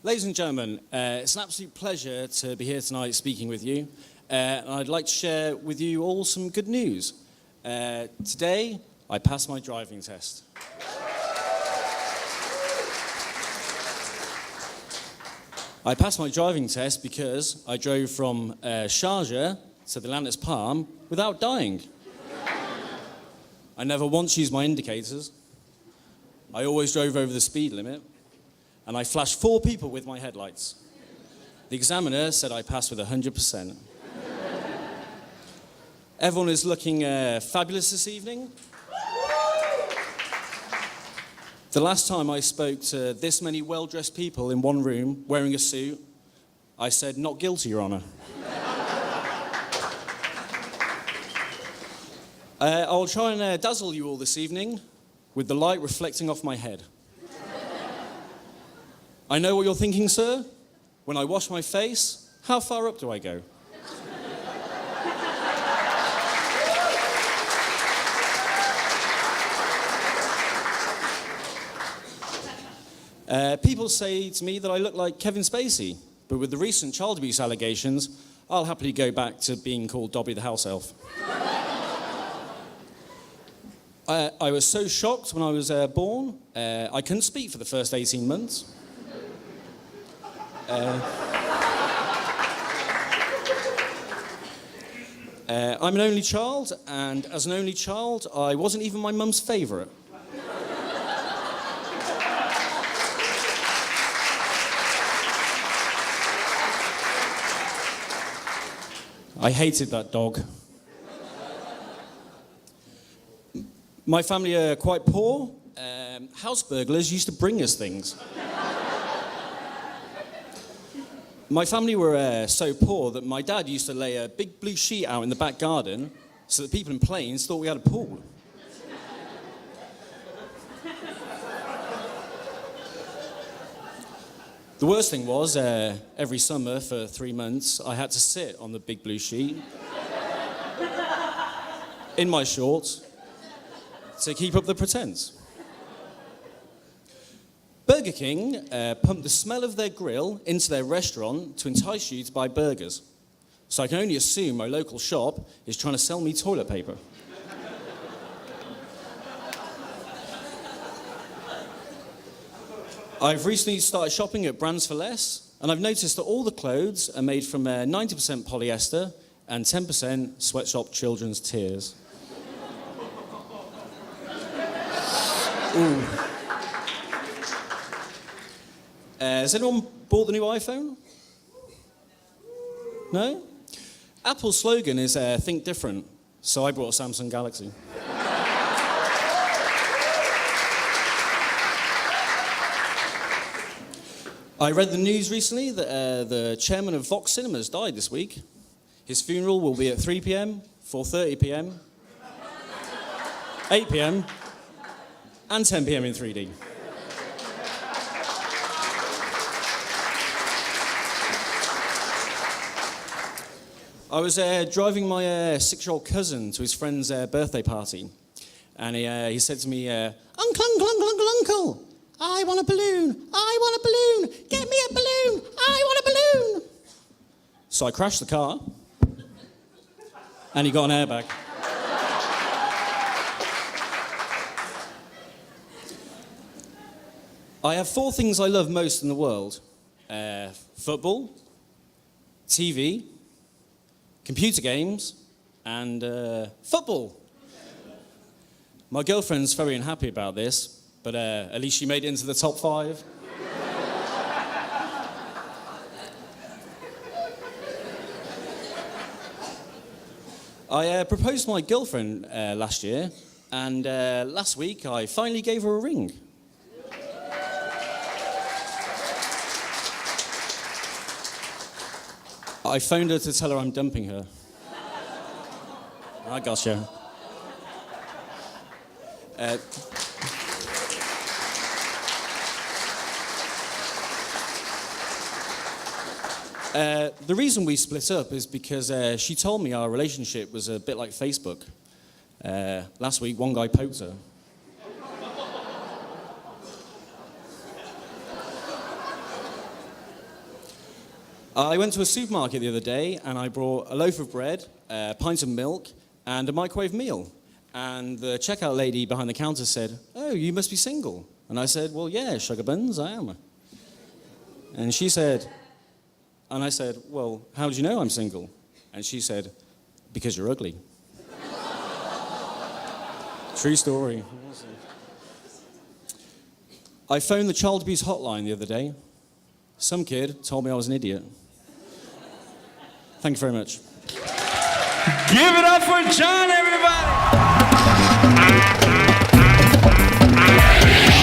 Ladies and gentlemen, it's an absolute pleasure to be here tonight speaking with you. And I'd like to share with you all some good news. Today, I passed my driving test. I passed my driving test because I drove from Sharjah to the Atlantis Palm without dying. I never once used my indicators. I always drove over the speed limit. And I flashed 4 people with my headlights. The examiner said I passed with 100%. Everyone is looking fabulous this evening. The last time I spoke to this many well-dressed people in one room wearing a suit, I said, "Not guilty, Your Honor." I'll try and dazzle you all this evening with the light reflecting off my head. I know what you're thinking, sir. When I wash my face, how far up do I go? People say to me that I look like Kevin Spacey, but with the recent child abuse allegations, I'll happily go back to being called Dobby the house elf. I was so shocked when I was born, I couldn't speak for the first 18 months. I'm an only child, and as an only child, I wasn't even my mum's favourite. I hated that dog. My family are quite poor. House burglars used to bring us things. My family were so poor that my dad used to lay a big blue sheet out in the back garden so that people in planes thought we had a pool. The worst thing was, every summer for 3 months, I had to sit on the big blue sheet in my shorts to keep up the pretense. Burger King pumped the smell of their grill into their restaurant to entice you to buy burgers. So I can only assume my local shop is trying to sell me toilet paper. I've recently started shopping at Brands for Less, and I've noticed that all the clothes are made from 90% polyester and 10% sweatshop children's tears. Ooh. Has anyone bought the new iPhone? No? Apple's slogan is think different, so I bought a Samsung Galaxy. I read the news recently that the chairman of Vox Cinemas died this week. His funeral will be at 3 p.m, 4:30 p.m, 8 p.m, and 10 p.m. in 3D. I was driving my 6-year-old cousin to his friend's birthday party, and he said to me, "Uncle, uncle, uncle, uncle, uncle, I want a balloon, I want a balloon, get me a balloon, I want a balloon." So I crashed the car, and he got an airbag. I have 4 things I love most in the world: football, TV, computer games, and football. My girlfriend's very unhappy about this, but at least she made it into the top 5. I proposed to my girlfriend last year, and last week I finally gave her a ring. I phoned her to tell her I'm dumping her. I gotcha. The reason we split up is because she told me our relationship was a bit like Facebook. Last week, one guy poked her. I went to a supermarket the other day and I brought a loaf of bread, a pint of milk, and a microwave meal. And the checkout lady behind the counter said, "Oh, you must be single." And I said, "Well, yeah, sugar buns, I am." And she said, and I said, "Well, how do you know I'm single?" And she said, "Because you're ugly." True story. I phoned the child abuse hotline the other day. Some kid told me I was an idiot. Thank you very much. Give it up for John, everybody!